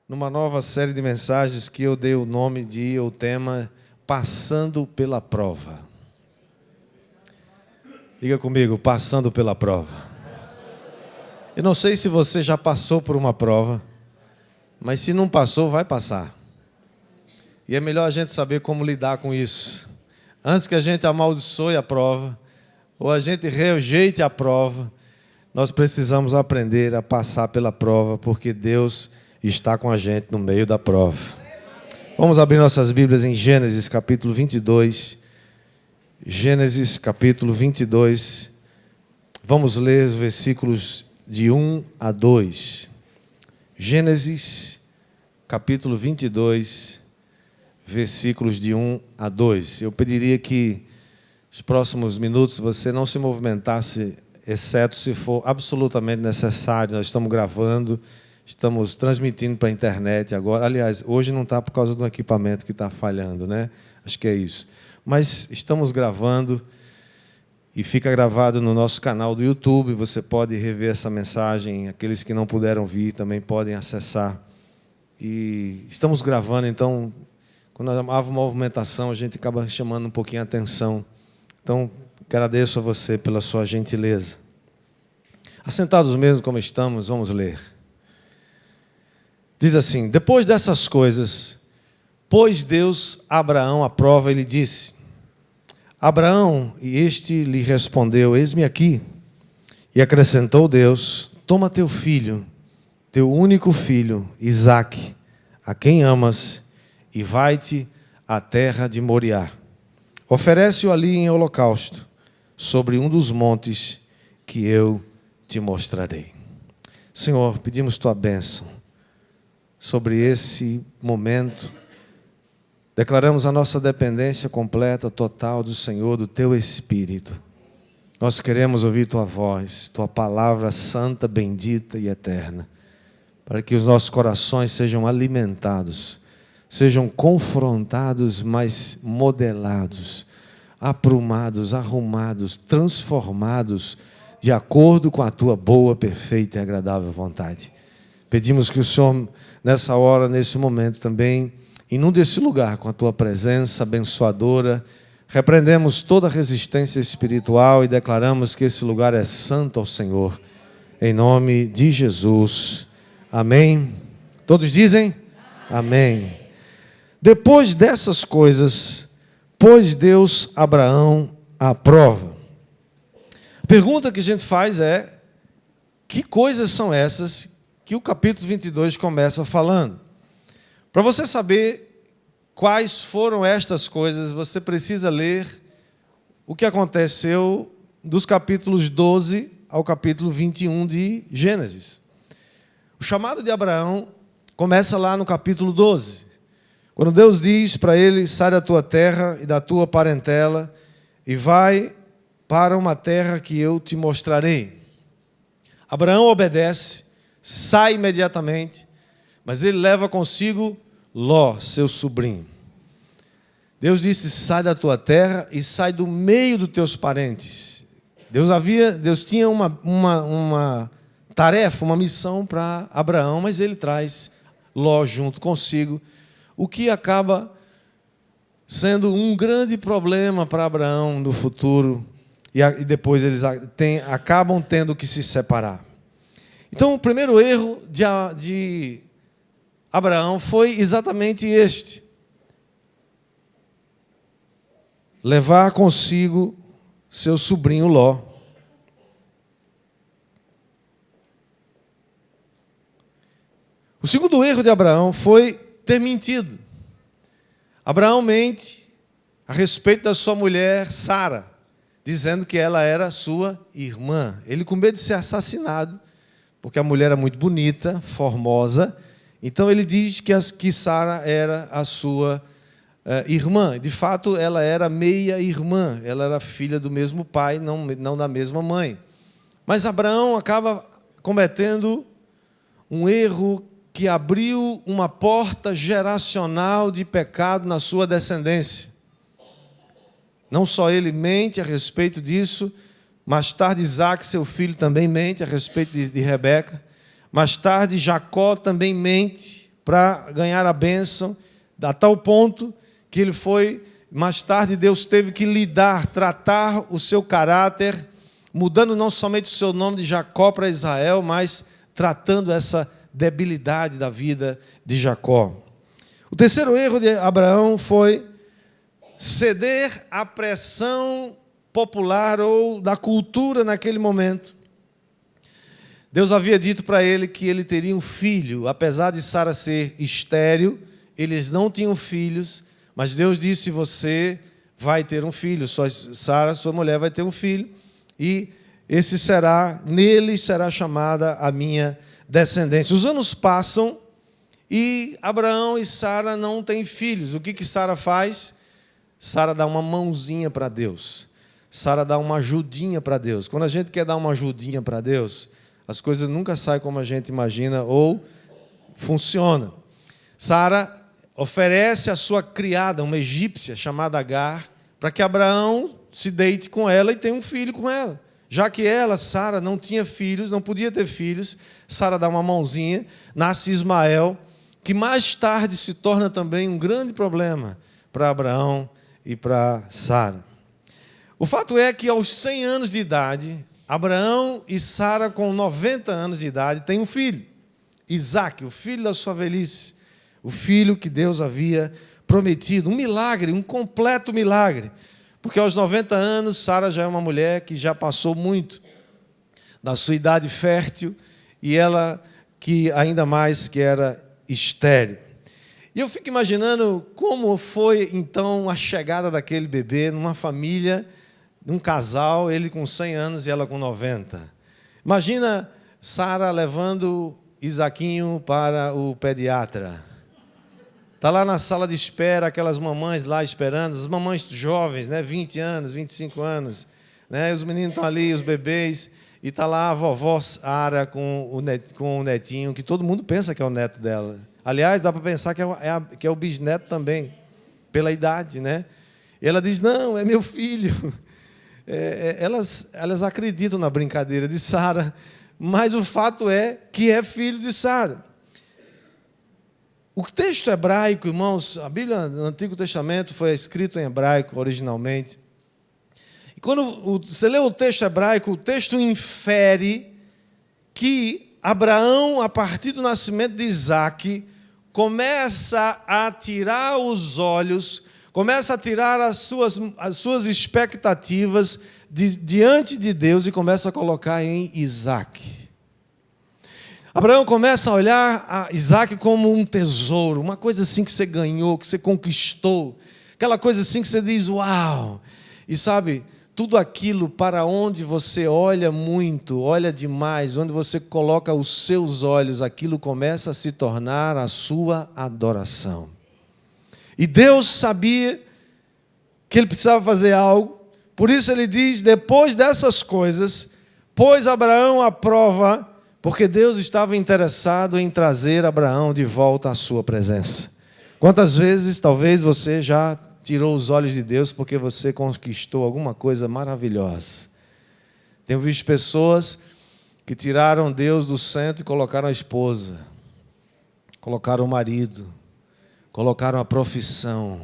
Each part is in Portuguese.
Numa nova série de mensagens que eu dei o nome de, o tema, Passando pela Prova. Diga comigo, passando pela prova. Eu não sei se você já passou por uma prova, mas se não passou, vai passar. E é melhor a gente saber como lidar com isso. Antes que a gente amaldiçoe a prova, ou a gente rejeite a prova, nós precisamos aprender a passar pela prova, porque Deus está com a gente no meio da prova. Vamos abrir nossas Bíblias em Gênesis capítulo 22. Gênesis capítulo 22. Vamos ler os versículos de 1 a 2. Gênesis capítulo 22, versículos de 1 a 2. Eu pediria que nos próximos minutos você não se movimentasse, exceto se for absolutamente necessário. Nós estamos gravando, estamos transmitindo para a internet agora. Aliás, hoje não está por causa do equipamento que está falhando, né? Acho que é isso. Mas estamos gravando e fica gravado no nosso canal do YouTube. Você pode rever essa mensagem. Aqueles que não puderam vir também podem acessar. E estamos gravando, então, quando há uma movimentação, a gente acaba chamando um pouquinho a atenção. Então, agradeço a você pela sua gentileza. Assentados mesmo como estamos, vamos ler. Diz assim: depois dessas coisas, pôs Deus a Abraão à prova e lhe disse: Abraão, e este lhe respondeu: eis-me aqui. E acrescentou Deus: toma teu filho, teu único filho, Isaque, a quem amas, e vai-te à terra de Moriá. Oferece-o ali em holocausto, sobre um dos montes que eu te mostrarei. Senhor, pedimos tua bênção sobre esse momento. Declaramos a nossa dependência completa, total do Senhor, do teu Espírito. Nós queremos ouvir tua voz, tua palavra santa, bendita e eterna, para que os nossos corações sejam alimentados, sejam confrontados, mas modelados, aprumados, arrumados, transformados, de acordo com a tua boa, perfeita e agradável vontade. Pedimos que o Senhor, nessa hora, nesse momento também, inunde esse lugar com a tua presença abençoadora. Repreendemos toda resistência espiritual e declaramos que esse lugar é santo ao Senhor. Em nome de Jesus. Amém. Todos dizem? Amém. Depois dessas coisas, pôs Deus Abraão à prova. A pergunta que a gente faz é: que coisas são essas que o capítulo 22 começa falando? Para você saber quais foram estas coisas, você precisa ler o que aconteceu dos capítulos 12 ao capítulo 21 de Gênesis. O chamado de Abraão começa lá no capítulo 12, quando Deus diz para ele: sai da tua terra e da tua parentela e vai para uma terra que eu te mostrarei. Abraão obedece, sai imediatamente, mas ele leva consigo Ló, seu sobrinho. Deus disse: sai da tua terra e sai do meio dos teus parentes. Deus tinha uma tarefa, uma missão para Abraão, mas ele traz Ló junto consigo, o que acaba sendo um grande problema para Abraão no futuro, e depois eles acabam tendo que se separar. Então, o primeiro erro de Abraão foi exatamente este: levar consigo seu sobrinho Ló. O segundo erro de Abraão foi ter mentido. Abraão mente a respeito da sua mulher Sara, dizendo que ela era sua irmã. Ele, com medo de ser assassinado, porque a mulher era muito bonita, formosa, então ele diz que Sara era a sua irmã. De fato, ela era meia-irmã, ela era filha do mesmo pai, não da mesma mãe. Mas Abraão acaba cometendo um erro que abriu uma porta geracional de pecado na sua descendência. Não só ele mente a respeito disso, mais tarde Isaque, seu filho, também mente a respeito de Rebeca. Mais tarde, Jacó também mente para ganhar a bênção, a tal ponto que ele foi, mais tarde Deus teve que lidar, tratar o seu caráter, mudando não somente o seu nome de Jacó para Israel, mas tratando essa debilidade da vida de Jacó. O terceiro erro de Abraão foi ceder à pressão popular ou da cultura naquele momento. Deus havia dito para ele que ele teria um filho, apesar de Sara ser estéril, eles não tinham filhos, mas Deus disse: você vai ter um filho, Sara, sua mulher, vai ter um filho, e nele será chamada a minha descendência. Os anos passam e Abraão e Sara não têm filhos. O que Sara faz? Sara dá uma mãozinha para Deus. Sara dá uma ajudinha para Deus. Quando a gente quer dar uma ajudinha para Deus, as coisas nunca saem como a gente imagina ou funciona. Sara oferece a sua criada, uma egípcia chamada Agar, para que Abraão se deite com ela e tenha um filho com ela. Já que ela, Sara, não tinha filhos, não podia ter filhos, Sara dá uma mãozinha, nasce Ismael, que mais tarde se torna também um grande problema para Abraão e para Sara. O fato é que aos 100 anos de idade, Abraão e Sara, com 90 anos de idade, têm um filho, Isaque, o filho da sua velhice, o filho que Deus havia prometido, um milagre, um completo milagre, porque aos 90 anos, Sara já é uma mulher que já passou muito da sua idade fértil, e ela que ainda mais que era estéril. E eu fico imaginando como foi então a chegada daquele bebê numa família, num casal, ele com 100 anos e ela com 90. Imagina Sara levando Isaquinho para o pediatra. Está lá na sala de espera, aquelas mamães lá esperando, as mamães jovens, né, 20 anos, 25 anos, né, os meninos estão ali, os bebês, e está lá a vovó Sara com o netinho, que todo mundo pensa que é o neto dela. Aliás, dá para pensar que é o bisneto também, pela idade, né? E ela diz: não, é meu filho. Elas acreditam na brincadeira de Sara, mas o fato é que é filho de Sara. O texto hebraico, irmãos, a Bíblia no Antigo Testamento foi escrito em hebraico originalmente. E quando você lê o texto hebraico, o texto infere que Abraão, a partir do nascimento de Isaque, começa a tirar os olhos, começa a tirar as suas expectativas diante de Deus e começa a colocar em Isaque. Abraão começa a olhar a Isaque como um tesouro, uma coisa assim que você ganhou, que você conquistou, aquela coisa assim que você diz: uau! E sabe, tudo aquilo para onde você olha muito, olha demais, onde você coloca os seus olhos, aquilo começa a se tornar a sua adoração. E Deus sabia que ele precisava fazer algo, por isso ele diz: depois dessas coisas, pôs Abraão à prova, porque Deus estava interessado em trazer Abraão de volta à sua presença. Quantas vezes talvez você já tirou os olhos de Deus porque você conquistou alguma coisa maravilhosa? Tenho visto pessoas que tiraram Deus do centro e colocaram a esposa, colocaram o marido, colocaram a profissão.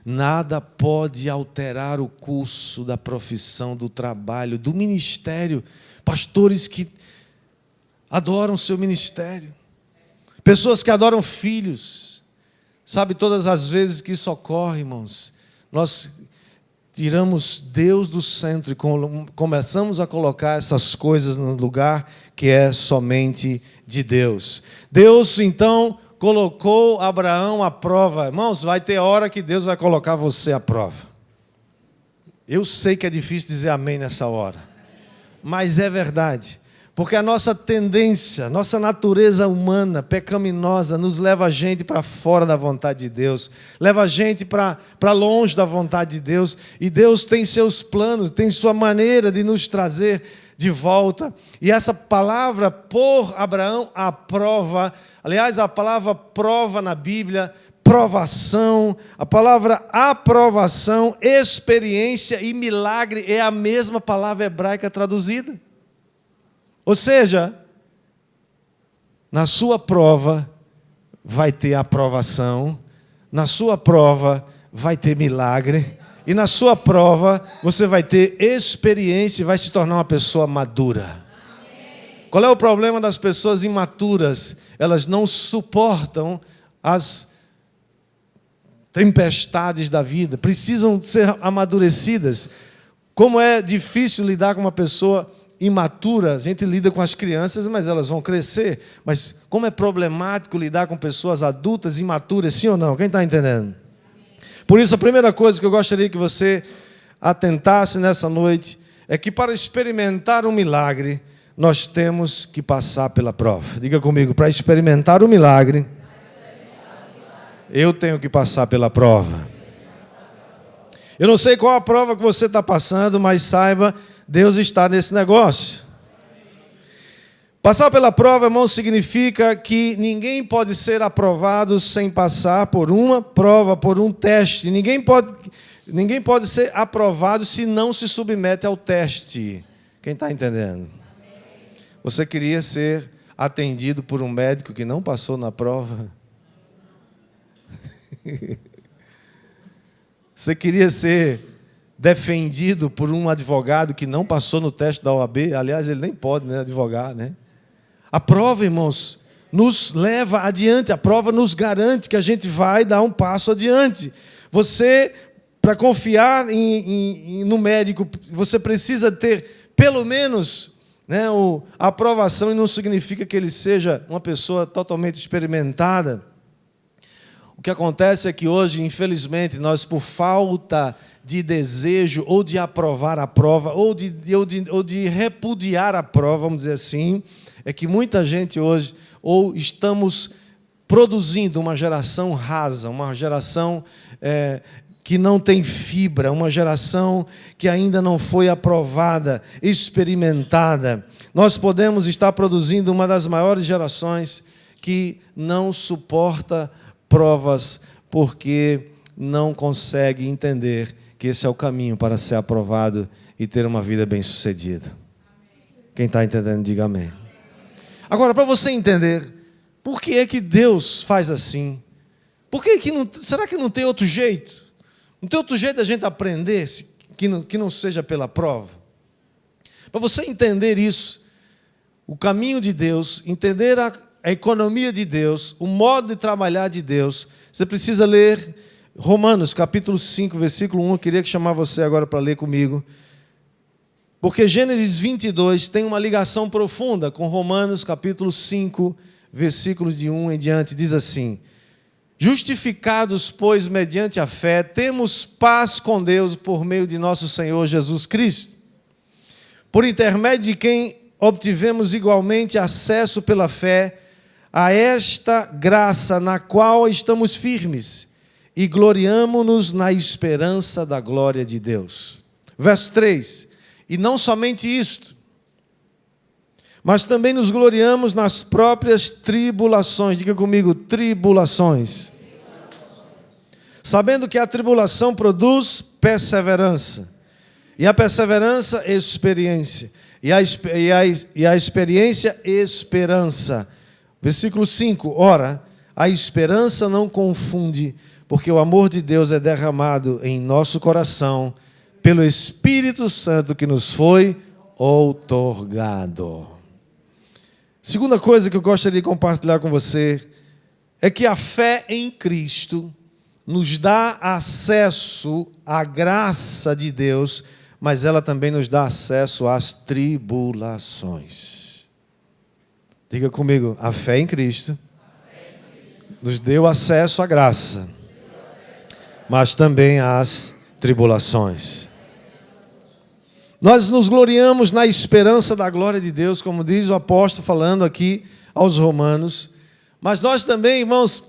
Nada pode alterar o curso da profissão, do trabalho, do ministério. Pastores que adoram o seu ministério, pessoas que adoram filhos. Sabe, todas as vezes que isso ocorre, irmãos, nós tiramos Deus do centro e começamos a colocar essas coisas no lugar que é somente de Deus. Deus, então, colocou Abraão à prova. Irmãos, vai ter hora que Deus vai colocar você à prova. Eu sei que é difícil dizer amém nessa hora, mas é verdade. Porque a nossa tendência, nossa natureza humana, pecaminosa, nos leva a gente para fora da vontade de Deus, leva a gente para longe da vontade de Deus, e Deus tem seus planos, tem sua maneira de nos trazer de volta. E essa palavra, pôr Abraão à prova, aliás, a palavra prova na Bíblia, provação, a palavra aprovação, experiência e milagre é a mesma palavra hebraica traduzida. Ou seja, Na sua prova vai ter aprovação, na sua prova vai ter milagre, e na sua prova você vai ter experiência e vai se tornar uma pessoa madura. Amém. Qual é o problema das pessoas imaturas? Elas não suportam as tempestades da vida, precisam ser amadurecidas. Como é difícil lidar com uma pessoa imatura, a gente lida com as crianças, mas elas vão crescer. Mas como é problemático lidar com pessoas adultas imaturas, sim ou não? Quem está entendendo? Por isso, a primeira coisa que eu gostaria que você atentasse nessa noite é que para experimentar um milagre, nós temos que passar pela prova. Diga comigo, para experimentar o milagre, eu tenho que passar pela prova. Eu não sei qual a prova que você está passando, mas saiba, Deus está nesse negócio. Passar pela prova, irmão, significa que ninguém pode ser aprovado sem passar por uma prova, por um teste. Ninguém pode ser aprovado se não se submete ao teste. Quem está entendendo? Você queria ser atendido por um médico que não passou na prova? Você queria ser defendido por um advogado que não passou no teste da OAB? Aliás, ele nem pode, né, advogar, né? A prova, irmãos, nos leva adiante. A prova nos garante que a gente vai dar um passo adiante. Você, para confiar no médico, você precisa ter, pelo menos, né, a aprovação, e não significa que ele seja uma pessoa totalmente experimentada. O que acontece é que hoje, infelizmente, nós, por falta de desejo, ou de aprovar a prova, ou de repudiar a prova, vamos dizer assim, é que muita gente hoje, ou estamos produzindo uma geração rasa, uma geração que não tem fibra, uma geração que ainda não foi aprovada, experimentada. Nós podemos estar produzindo uma das maiores gerações que não suporta provas porque não consegue entender que esse é o caminho para ser aprovado e ter uma vida bem-sucedida. Quem está entendendo, diga amém. Agora, para você entender, por que é que Deus faz assim? Por que que não, será que não tem outro jeito? Não tem outro jeito da gente aprender que não seja pela prova? Para você entender isso, o caminho de Deus, entender a economia de Deus, o modo de trabalhar de Deus, você precisa ler Romanos, capítulo 5, versículo 1. Eu queria chamar você agora para ler comigo. Porque Gênesis 22 tem uma ligação profunda com Romanos, capítulo 5, versículos de 1 em diante. Diz assim: justificados, pois, mediante a fé, temos paz com Deus por meio de nosso Senhor Jesus Cristo, por intermédio de quem obtivemos igualmente acesso pela fé a esta graça na qual estamos firmes e gloriamo-nos na esperança da glória de Deus. Verso 3. E não somente isto, mas também nos gloriamos nas próprias tribulações. Diga comigo, tribulações. Sabendo que a tribulação produz perseverança, e a perseverança, experiência, e a experiência, esperança. Versículo 5. Ora, a esperança não confunde, porque o amor de Deus é derramado em nosso coração pelo Espírito Santo que nos foi outorgado. Segunda coisa que eu gostaria de compartilhar com você é que a fé em Cristo nos dá acesso à graça de Deus, mas ela também nos dá acesso às tribulações. Diga comigo, a fé em Cristo nos deu acesso à graça, mas também às tribulações. Nós nos gloriamos na esperança da glória de Deus, como diz o apóstolo falando aqui aos Romanos, mas nós também, irmãos,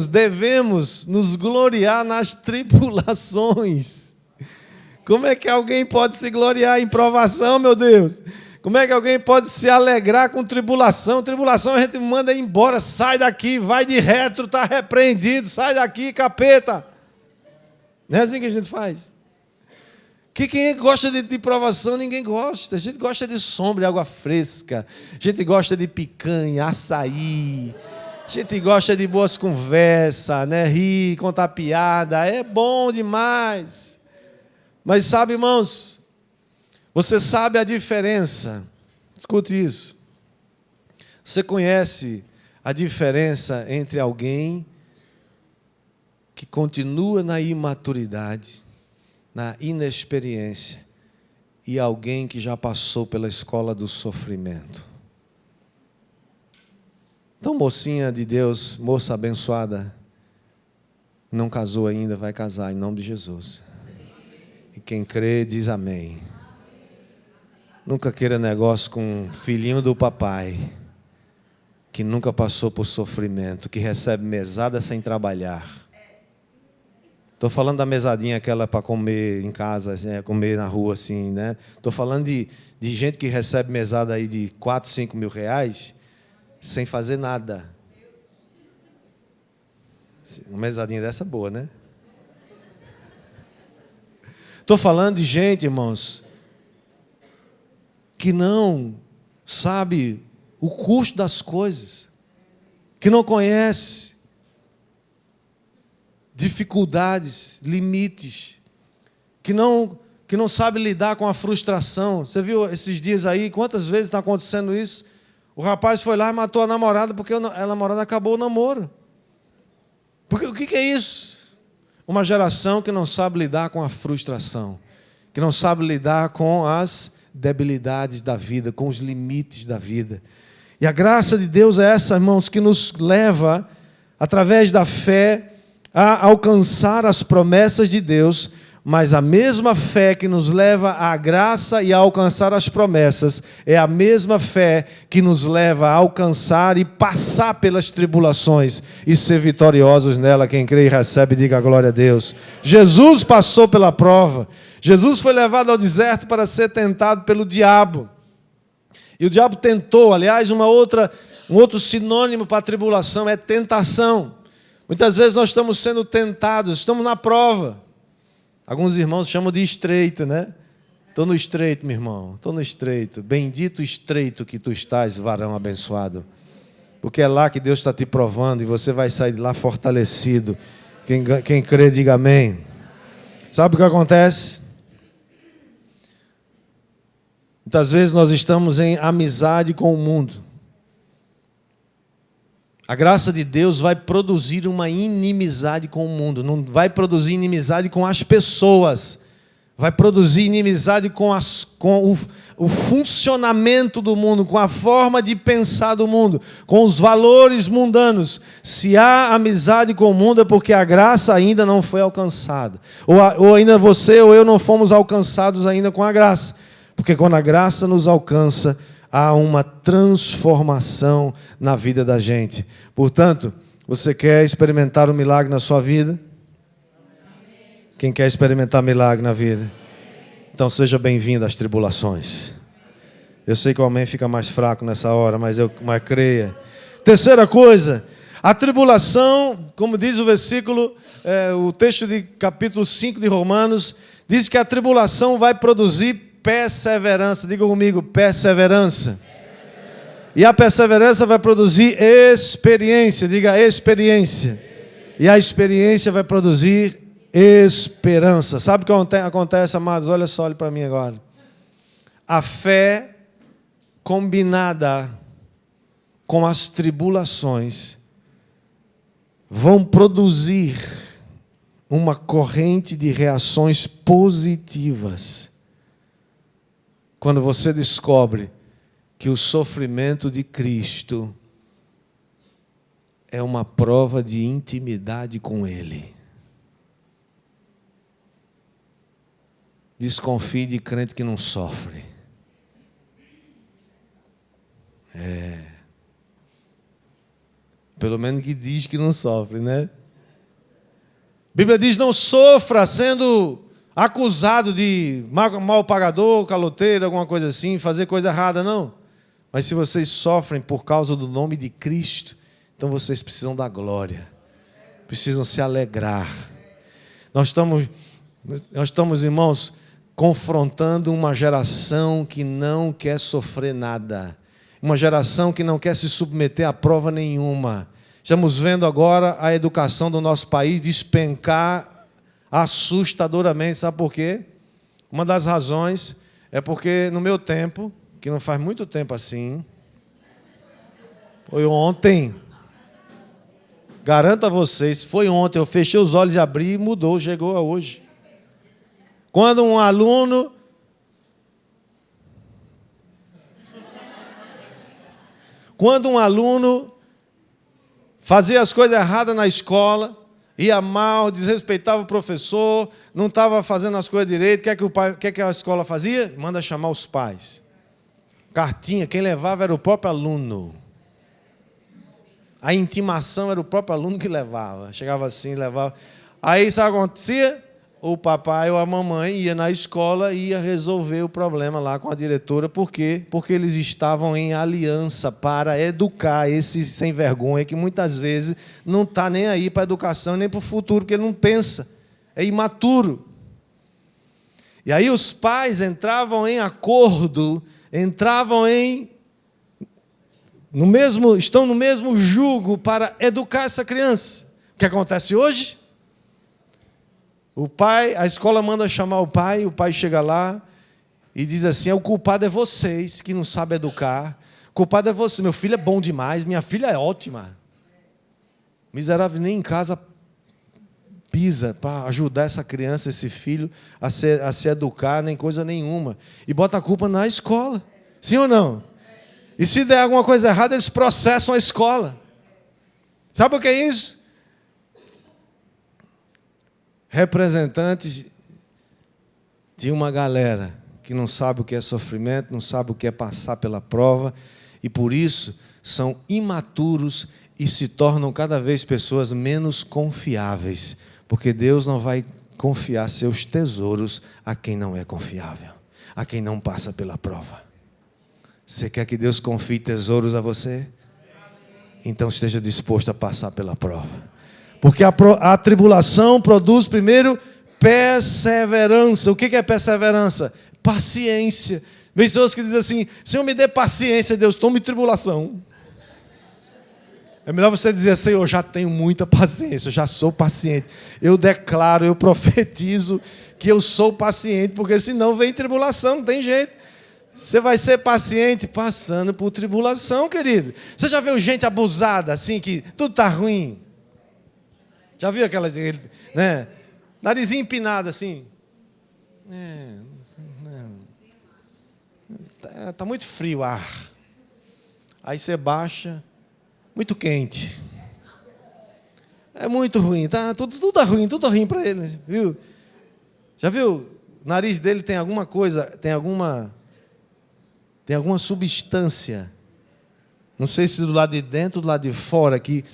devemos nos gloriar nas tribulações. Como é que alguém pode se gloriar em provação, meu Deus? Como é que alguém pode se alegrar com tribulação? Tribulação a gente manda embora, sai daqui, vai de retro, está repreendido, sai daqui, capeta. Não é assim que a gente faz? Que quem gosta de provação, ninguém gosta. A gente gosta de sombra, de água fresca. A gente gosta de picanha, açaí. A gente gosta de boas conversas, né? Rir, contar piada. É bom demais. Mas sabe, irmãos, você sabe a diferença. Escute isso. Você conhece a diferença entre alguém que continua na imaturidade, na inexperiência, e alguém que já passou pela escola do sofrimento? Então, mocinha de Deus, moça abençoada, não casou ainda, vai casar em nome de Jesus. E quem crê diz amém. Nunca queira negócio com um filhinho do papai, que nunca passou por sofrimento, que recebe mesada sem trabalhar. Estou falando da mesadinha aquela para comer em casa, comer na rua assim, né? Estou falando de gente que recebe mesada aí de 4, 5 mil reais sem fazer nada. Uma mesadinha dessa é boa, né? Estou falando de gente, irmãos, que não sabe o custo das coisas, que não conhece dificuldades, limites, que não sabe lidar com a frustração. Você viu esses dias aí, quantas vezes está acontecendo isso? O rapaz foi lá e matou a namorada porque a namorada acabou o namoro. Porque o que é isso? Uma geração que não sabe lidar com a frustração, que não sabe lidar com as debilidades da vida, com os limites da vida. E a graça de Deus é essa, irmãos, que nos leva, através da fé, a alcançar as promessas de Deus, mas a mesma fé que nos leva à graça e a alcançar as promessas é a mesma fé que nos leva a alcançar e passar pelas tribulações e ser vitoriosos nela. Quem crê e recebe, diga glória a Deus. Jesus passou pela prova. Jesus foi levado ao deserto para ser tentado pelo diabo. E o diabo tentou, aliás, um outro sinônimo para a tribulação é tentação. Muitas vezes nós estamos sendo tentados, estamos na prova. Alguns irmãos chamam de estreito, né? Estou no estreito, meu irmão, estou no estreito. Bendito o estreito que tu estás, varão abençoado. Porque é lá que Deus está te provando e você vai sair de lá fortalecido. Quem crê, diga amém. Sabe o que acontece? Muitas vezes nós estamos em amizade com o mundo. A graça de Deus vai produzir uma inimizade com o mundo, não vai produzir inimizade com as pessoas, vai produzir inimizade com o funcionamento do mundo, com a forma de pensar do mundo, com os valores mundanos. Se há amizade com o mundo é porque a graça ainda não foi alcançada, ou ainda você ou eu não fomos alcançados ainda com a graça, porque quando a graça nos alcança, há uma transformação na vida da gente. Portanto, você quer experimentar um milagre na sua vida? Quem quer experimentar milagre na vida? Então seja bem-vindo às tribulações. Eu sei que o amém fica mais fraco nessa hora, mas creia. Terceira coisa, a tribulação, como diz o versículo, o texto de capítulo 5 de Romanos, diz que a tribulação vai produzir perseverança. Diga comigo, perseverança. E a perseverança vai produzir experiência. Diga experiência. E a experiência vai produzir esperança. Sabe o que acontece, amados? Olha só, olhe para mim agora. A fé combinada com as tribulações vão produzir uma corrente de reações positivas. Quando você descobre que o sofrimento de Cristo é uma prova de intimidade com Ele. Desconfie de crente que não sofre. Pelo menos que diz que não sofre, né? A Bíblia diz, não sofra sendo acusado de mal pagador, caloteiro, alguma coisa assim, fazer coisa errada, não. Mas se vocês sofrem por causa do nome de Cristo, então vocês precisam da glória, precisam se alegrar. Nós estamos, irmãos, confrontando uma geração que não quer sofrer nada, uma geração que não quer se submeter a prova nenhuma. Estamos vendo agora a educação do nosso país despencar assustadoramente. Sabe por quê? Uma das razões é porque no meu tempo, que não faz muito tempo assim, foi ontem, garanto a vocês, foi ontem, eu fechei os olhos e abri e mudou, chegou a hoje. Quando um aluno fazia as coisas erradas na escola, ia mal, desrespeitava o professor, não estava fazendo as coisas direito, o que a escola fazia? Manda chamar os pais. Cartinha, quem levava era o próprio aluno. A intimação era o próprio aluno que levava. Chegava assim, levava. Aí, sabe o que acontecia? O papai ou a mamãe ia na escola e ia resolver o problema lá com a diretora. Por quê? Porque eles estavam em aliança para educar esse sem vergonha que muitas vezes não está nem aí para a educação, nem para o futuro, porque ele não pensa. É imaturo. E aí os pais entravam em acordo, estão no mesmo jugo para educar essa criança. O que acontece hoje? A escola manda chamar o pai chega lá e diz assim: o culpado é vocês que não sabem educar, o culpado é você, meu filho é bom demais, minha filha é ótima. Miserável, nem em casa pisa para ajudar essa criança, esse filho a se educar, nem coisa nenhuma. E bota a culpa na escola. Sim ou não? E se der alguma coisa errada, eles processam a escola. Sabe o que é isso? Representantes de uma galera que não sabe o que é sofrimento, não sabe o que é passar pela prova, e por isso são imaturos e se tornam cada vez pessoas menos confiáveis, porque Deus não vai confiar seus tesouros a quem não é confiável, a quem não passa pela prova. Você quer que Deus confie tesouros a você? Então esteja disposto a passar pela prova. Porque a tribulação produz, primeiro, perseverança. O que é perseverança? Paciência. Vem pessoas que dizem assim: Senhor, me dê paciência, Deus, tome tribulação. É melhor você dizer: Senhor, eu já tenho muita paciência, eu já sou paciente. Eu declaro, eu profetizo que eu sou paciente, porque senão vem tribulação, não tem jeito. Você vai ser paciente passando por tribulação, querido. Você já viu gente abusada, assim, que tudo está ruim? Já viu aquela, né? Narizinho empinado assim. Tá muito frio o ar. Aí você baixa, muito quente. É muito ruim, tá? Tudo é ruim para ele, viu? Já viu? O nariz dele tem alguma coisa, tem alguma substância. Não sei se do lado de dentro ou do lado de fora, que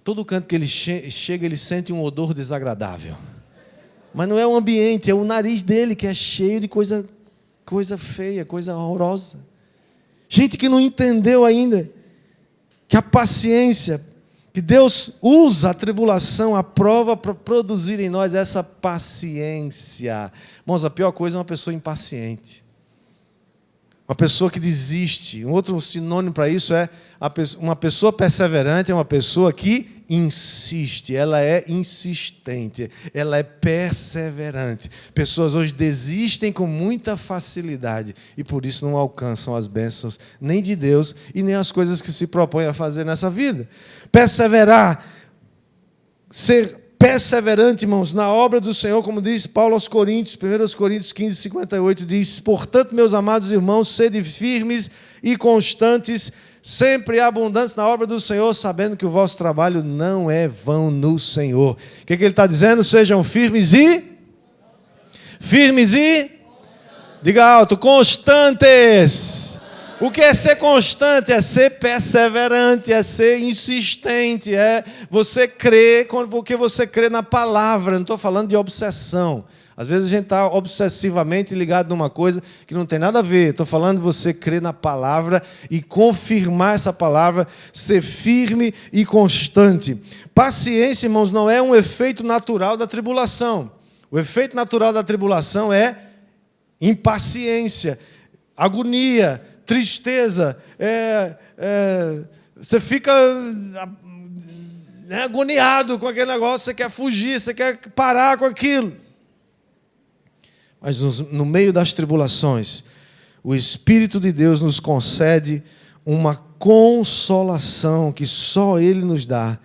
todo canto que ele chega, ele sente um odor desagradável. Mas não é o ambiente, é o nariz dele que é cheio de coisa feia, coisa horrorosa. Gente que não entendeu ainda que a paciência, que Deus usa a tribulação, a prova para produzir em nós essa paciência. Irmãos, a pior coisa é uma pessoa impaciente. Uma pessoa que desiste. Um outro sinônimo para isso é uma pessoa perseverante, é uma pessoa que insiste, ela é insistente, ela é perseverante. Pessoas hoje desistem com muita facilidade e por isso não alcançam as bênçãos nem de Deus e nem as coisas que se propõem a fazer nessa vida. Perseverar, ser perseverante, irmãos, na obra do Senhor, como diz Paulo aos Coríntios, 1 Coríntios 15, 58, diz: portanto, meus amados irmãos, sede firmes e constantes, sempre abundantes na obra do Senhor, sabendo que o vosso trabalho não é vão no Senhor. O que ele está dizendo? Sejam firmes e diga alto, constantes. O que é ser constante? É ser perseverante, é ser insistente, é você crer porque você crê na palavra. Não estou falando de obsessão. Às vezes a gente está obsessivamente ligado numa coisa que não tem nada a ver. Estou falando de você crer na palavra e confirmar essa palavra, ser firme e constante. Paciência, irmãos, não é um efeito natural da tribulação. O efeito natural da tribulação é impaciência, agonia, tristeza. Você fica agoniado com aquele negócio, você quer fugir, você quer parar com aquilo. Mas no meio das tribulações, o Espírito de Deus nos concede uma consolação que só Ele nos dá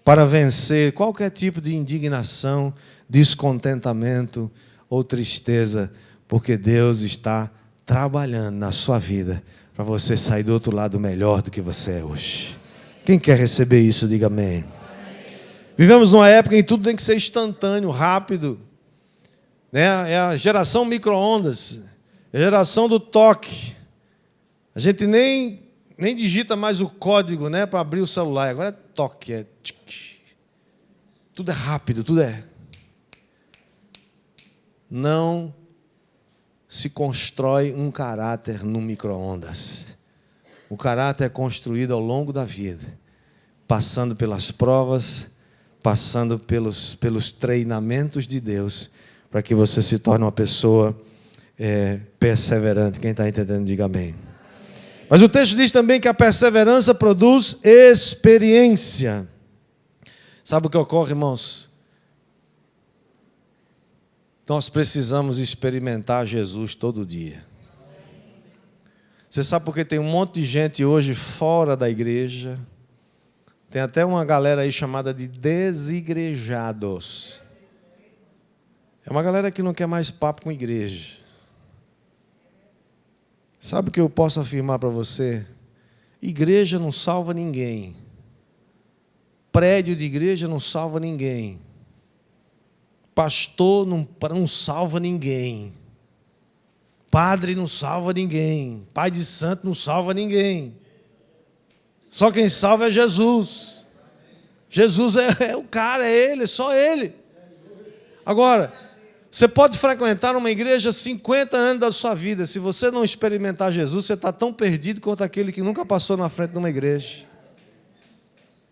para vencer qualquer tipo de indignação, descontentamento ou tristeza, porque Deus está trabalhando na sua vida para você sair do outro lado melhor do que você é hoje. Quem quer receber isso, diga amém. Vivemos numa época em que tudo tem que ser instantâneo, rápido. É a geração micro-ondas, é a geração do toque. A gente nem digita mais o código, para abrir o celular. Agora é toque, tudo é rápido, tudo é. Não se constrói um caráter no micro-ondas. O caráter é construído ao longo da vida, passando pelas provas, passando pelos treinamentos de Deus, para que você se torne uma pessoa perseverante. Quem está entendendo, diga amém. Mas o texto diz também que a perseverança produz experiência. Sabe o que ocorre, irmãos? Nós precisamos experimentar Jesus todo dia. Você sabe por que tem um monte de gente hoje fora da igreja? Tem até uma galera aí chamada de desigrejados. É uma galera que não quer mais papo com igreja. Sabe o que eu posso afirmar para você? Igreja não salva ninguém. Prédio de igreja não salva ninguém. Pastor não salva ninguém. Padre não salva ninguém. Pai de santo não salva ninguém. Só quem salva é Jesus. Jesus é o cara, é Ele, é só Ele. Agora, você pode frequentar uma igreja 50 anos da sua vida. Se você não experimentar Jesus, você está tão perdido quanto aquele que nunca passou na frente de uma igreja.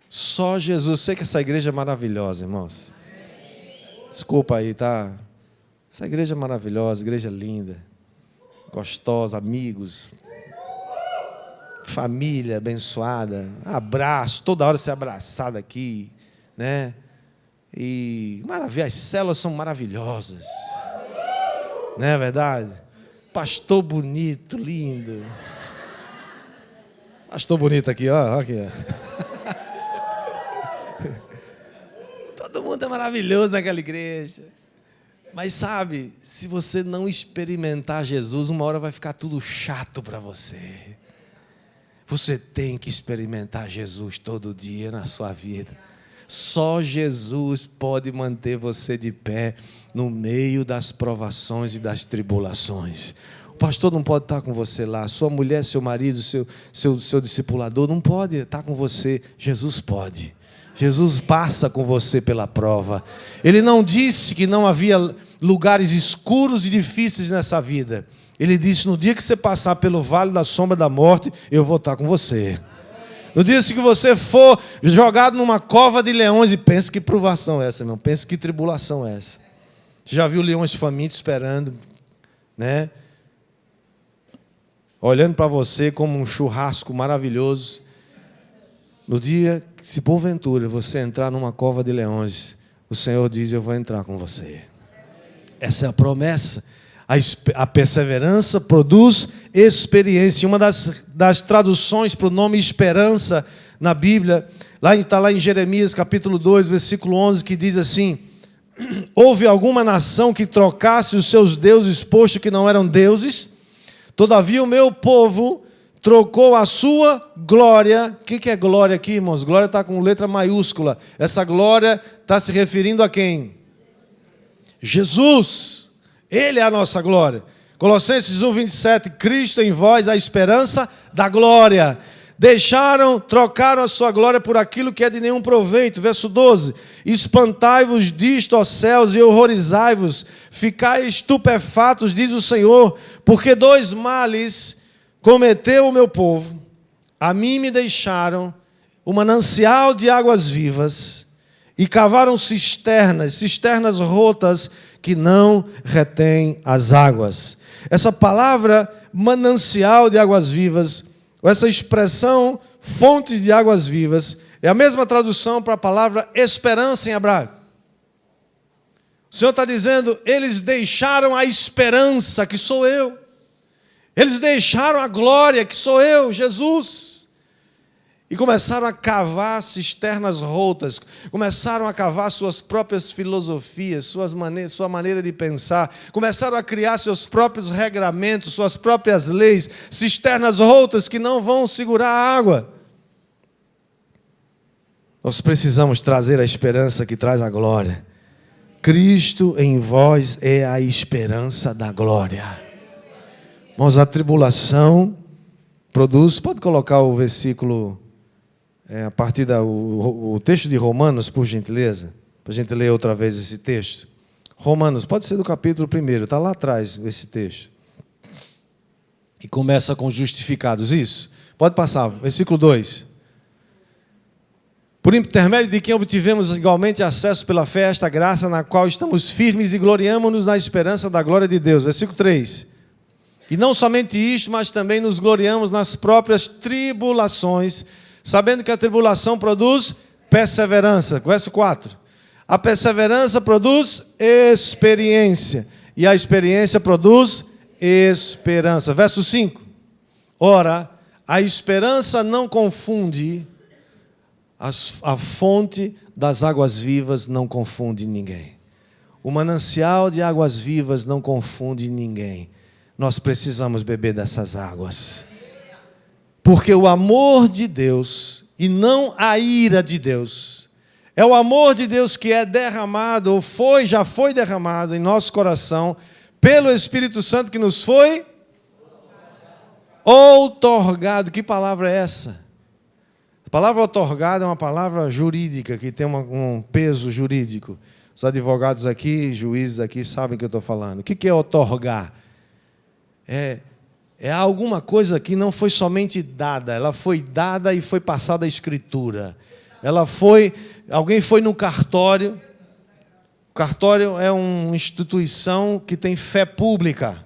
Só Jesus. Sei que essa igreja é maravilhosa, irmãos. Desculpa aí, tá? Essa igreja é maravilhosa, igreja linda, gostosa, amigos, família abençoada, abraço, toda hora ser abraçado aqui, E maravilha, as células são maravilhosas, não é verdade? Pastor bonito, lindo. Pastor bonito aqui, ó aqui, ó. Todo mundo é maravilhoso naquela igreja. Mas sabe, se você não experimentar Jesus, uma hora vai ficar tudo chato para você. Você tem que experimentar Jesus todo dia na sua vida. Só Jesus pode manter você de pé no meio das provações e das tribulações. O pastor não pode estar com você lá, sua mulher, seu marido, seu discipulador não pode estar com você. Jesus pode. Jesus passa com você pela prova. Ele não disse que não havia lugares escuros e difíceis nessa vida. Ele disse: no dia que você passar pelo vale da sombra da morte, eu vou estar com você. No dia que você for jogado numa cova de leões, e pense que provação é essa, irmão. Pense que tribulação é essa. Você já viu leões famintos esperando, olhando para você como um churrasco maravilhoso. No dia que, se porventura você entrar numa cova de leões, o Senhor diz: eu vou entrar com você. Essa é a promessa. A perseverança produz experiência. Uma das traduções para o nome esperança na Bíblia, está lá em Jeremias capítulo 2, versículo 11, que diz assim: houve alguma nação que trocasse os seus deuses, posto que não eram deuses? Todavia o meu povo trocou a sua glória. O que é glória aqui, irmãos? Glória está com letra maiúscula. Essa glória está se referindo a quem? Jesus. Ele é a nossa glória. Colossenses 1, 27. Cristo em vós, a esperança da glória. Trocaram a sua glória por aquilo que é de nenhum proveito. Verso 12. Espantai-vos disto, ó céus, e horrorizai-vos. Ficai estupefatos, diz o Senhor, porque dois males cometeu o meu povo. A mim me deixaram o manancial de águas vivas e cavaram cisternas rotas que não retém as águas. Essa palavra manancial de águas vivas, ou essa expressão fontes de águas vivas, é a mesma tradução para a palavra esperança em hebraico. O Senhor está dizendo, eles deixaram a esperança, que sou eu. Eles deixaram a glória, que sou eu, Jesus. E começaram a cavar cisternas rotas, começaram a cavar suas próprias filosofias, sua maneira de pensar, começaram a criar seus próprios regramentos, suas próprias leis, cisternas rotas que não vão segurar a água. Nós precisamos trazer a esperança que traz a glória. Cristo em vós é a esperança da glória. Irmãos, a tribulação produz... Pode colocar o versículo, a partir o texto de Romanos, por gentileza? Para a gente ler outra vez esse texto. Romanos, pode ser do capítulo 1, está lá atrás esse texto. E começa com justificados, isso? Pode passar, versículo 2. Por intermédio de quem obtivemos igualmente acesso pela fé a esta graça, na qual estamos firmes e gloriamo-nos na esperança da glória de Deus. Versículo 3. E não somente isto, mas também nos gloriamos nas próprias tribulações, sabendo que a tribulação produz perseverança. Verso 4. A perseverança produz experiência, e a experiência produz esperança. Verso 5. Ora, a esperança não confunde, a fonte das águas vivas não confunde ninguém. O manancial de águas vivas não confunde ninguém. Nós precisamos beber dessas águas. Porque o amor de Deus, e não a ira de Deus, é o amor de Deus que é derramado, ou já foi derramado em nosso coração, pelo Espírito Santo que nos foi outorgado. Que palavra é essa? A palavra outorgada é uma palavra jurídica, que tem um peso jurídico. Os advogados aqui, juízes aqui, sabem o que eu estou falando. O que é outorgar? É alguma coisa que não foi somente dada, ela foi dada e foi passada a escritura. Alguém foi no cartório. O cartório é uma instituição que tem fé pública.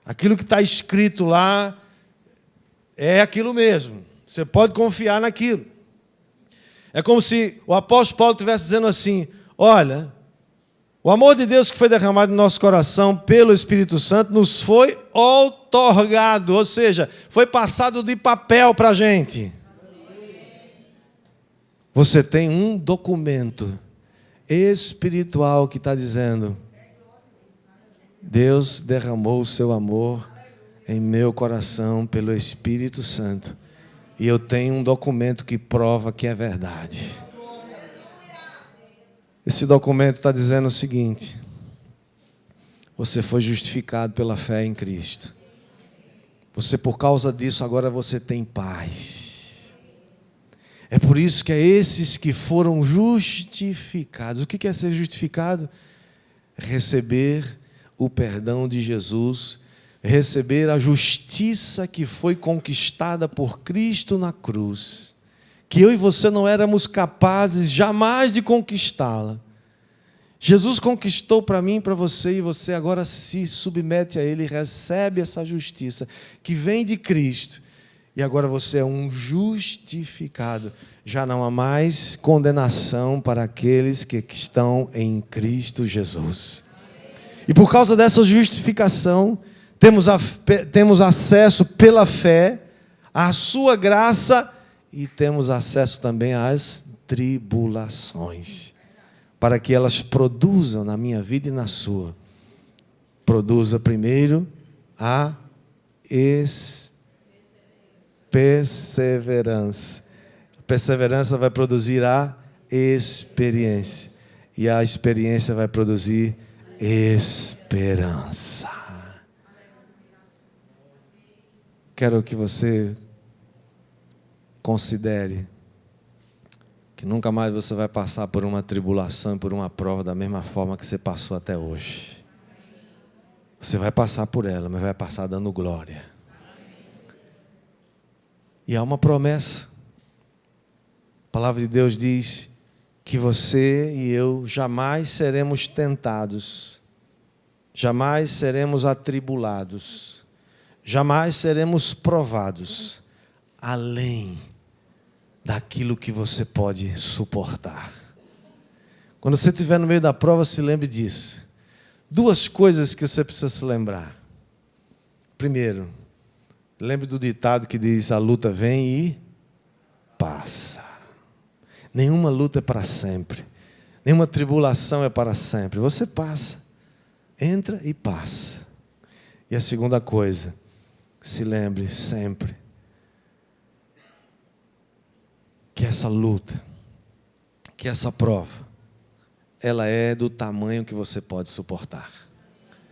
Aquilo que está escrito lá é aquilo mesmo. Você pode confiar naquilo. É como se o apóstolo Paulo estivesse dizendo assim, olha, o amor de Deus que foi derramado em nosso coração pelo Espírito Santo nos foi outorgado, ou seja, foi passado de papel para a gente. Você tem um documento espiritual que está dizendo, Deus derramou o seu amor em meu coração pelo Espírito Santo. E eu tenho um documento que prova que é verdade. Esse documento está dizendo o seguinte: você foi justificado pela fé em Cristo. Você, por causa disso, agora você tem paz. É por isso que é esses que foram justificados. O que é ser justificado? Receber o perdão de Jesus, receber a justiça que foi conquistada por Cristo na cruz, que eu e você não éramos capazes jamais de conquistá-la. Jesus conquistou para mim e para você, e você agora se submete a Ele, recebe essa justiça que vem de Cristo, e agora você é um justificado. Já não há mais condenação para aqueles que estão em Cristo Jesus. E por causa dessa justificação, temos acesso pela fé à sua graça e temos acesso também às tribulações, para que elas produzam na minha vida e na sua. Produza primeiro a perseverança. A perseverança vai produzir a experiência, e a experiência vai produzir esperança. Quero que você considere que nunca mais você vai passar por uma tribulação, por uma prova da mesma forma que você passou até hoje. Você vai passar por ela, mas vai passar dando glória. E há uma promessa. A palavra de Deus diz que você e eu jamais seremos tentados jamais seremos atribulados, jamais seremos provados além daquilo que você pode suportar. Quando você estiver no meio da prova, se lembre disso. Duas coisas que você precisa se lembrar. Primeiro, lembre do ditado que diz: a luta vem e passa. Nenhuma luta é para sempre. Nenhuma tribulação é para sempre. Você passa. Entra e passa. E a segunda coisa, se lembre sempre que essa luta, que essa prova, ela é do tamanho que você pode suportar.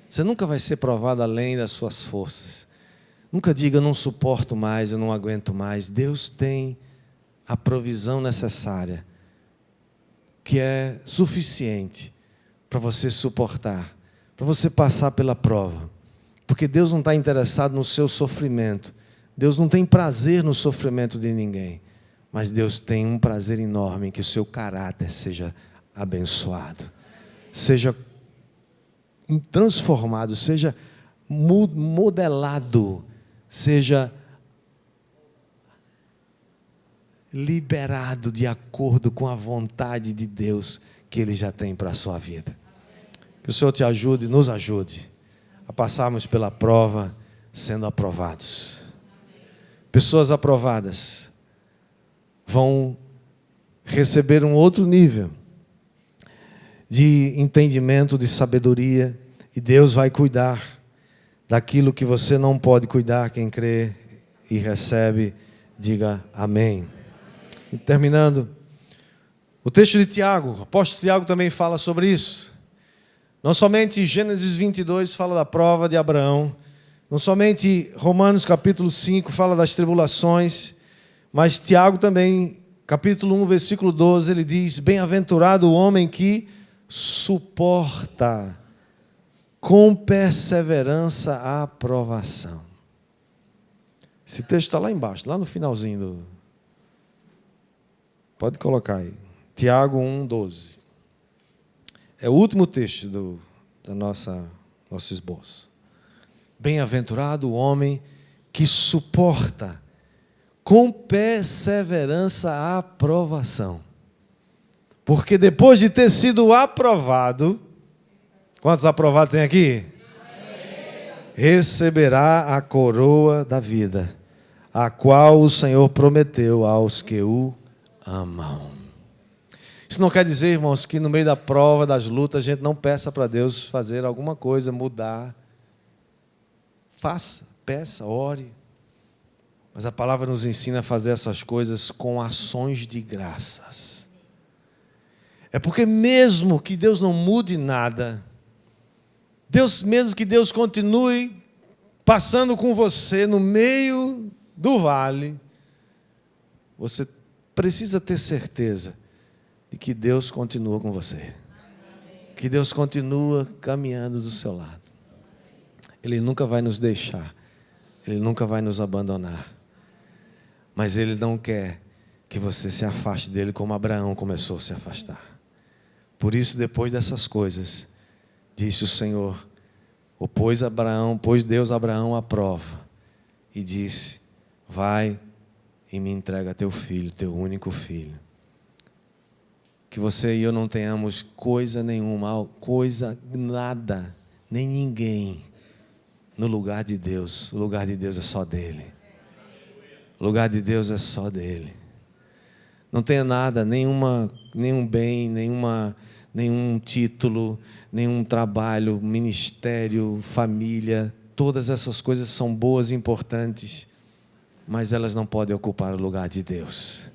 Você nunca vai ser provado além das suas forças. Nunca diga: eu não suporto mais, eu não aguento mais. Deus tem a provisão necessária, que é suficiente para você suportar, para você passar pela prova. Porque Deus não está interessado no seu sofrimento. Deus não tem prazer no sofrimento de ninguém. Mas Deus tem um prazer enorme em que o seu caráter seja abençoado, seja transformado, seja modelado, seja liberado de acordo com a vontade de Deus que Ele já tem para a sua vida. Que o Senhor te ajude, nos ajude a passarmos pela prova sendo aprovados. Pessoas aprovadas vão receber um outro nível de entendimento, de sabedoria, e Deus vai cuidar daquilo que você não pode cuidar. Quem crê e recebe, diga amém. E terminando, o texto de Tiago, o apóstolo Tiago também fala sobre isso. Não somente Gênesis 22 fala da prova de Abraão, não somente Romanos capítulo 5 fala das tribulações, mas Tiago também, capítulo 1, versículo 12, ele diz: bem-aventurado o homem que suporta com perseverança a aprovação. Esse texto está lá embaixo, lá no finalzinho do... Pode colocar aí. Tiago 1, 12. É o último texto da nosso esboço. Bem-aventurado o homem que suporta com perseverança a aprovação. Porque depois de ter sido aprovado, quantos aprovados tem aqui? Receberá a coroa da vida, a qual o Senhor prometeu aos que o amam. Isso não quer dizer, irmãos, que no meio da prova, das lutas, a gente não peça para Deus fazer alguma coisa, mudar. Faça, peça, ore. Mas a palavra nos ensina a fazer essas coisas com ações de graças. É porque mesmo que Deus não mude nada, mesmo que Deus continue passando com você no meio do vale, você precisa ter certeza de que Deus continua com você. Que Deus continua caminhando do seu lado. Ele nunca vai nos deixar. Ele nunca vai nos abandonar. Mas Ele não quer que você se afaste dele como Abraão começou a se afastar. Por isso, depois dessas coisas, disse o Senhor, pôs Deus Abraão à prova e disse: vai e me entrega teu filho, teu único filho. Que você e eu não tenhamos coisa nenhuma, nada, nem ninguém no lugar de Deus. O lugar de Deus é só dele. O lugar de Deus é só dele. Não tenha nada, nenhum bem, nenhum título, nenhum trabalho, ministério, família. Todas essas coisas são boas e importantes, mas elas não podem ocupar o lugar de Deus.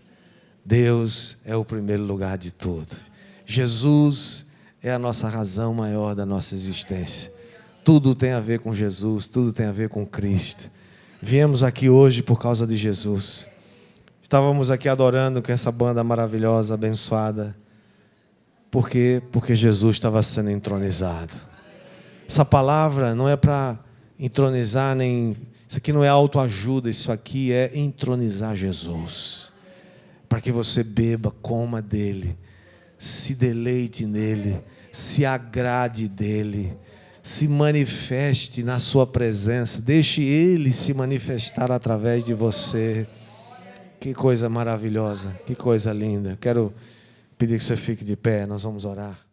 Deus é o primeiro lugar de tudo. Jesus é a nossa razão maior da nossa existência. Tudo tem a ver com Jesus, tudo tem a ver com Cristo. Viemos aqui hoje por causa de Jesus. Estávamos aqui adorando com essa banda maravilhosa, abençoada. Por quê? Porque Jesus estava sendo entronizado. Essa palavra não é para entronizar, isso aqui não é autoajuda, isso aqui é entronizar Jesus. Para que você beba, coma dele, se deleite nele, se agrade dele, se manifeste na sua presença. Deixe Ele se manifestar através de você. Que coisa maravilhosa, que coisa linda. Quero pedir que você fique de pé, nós vamos orar.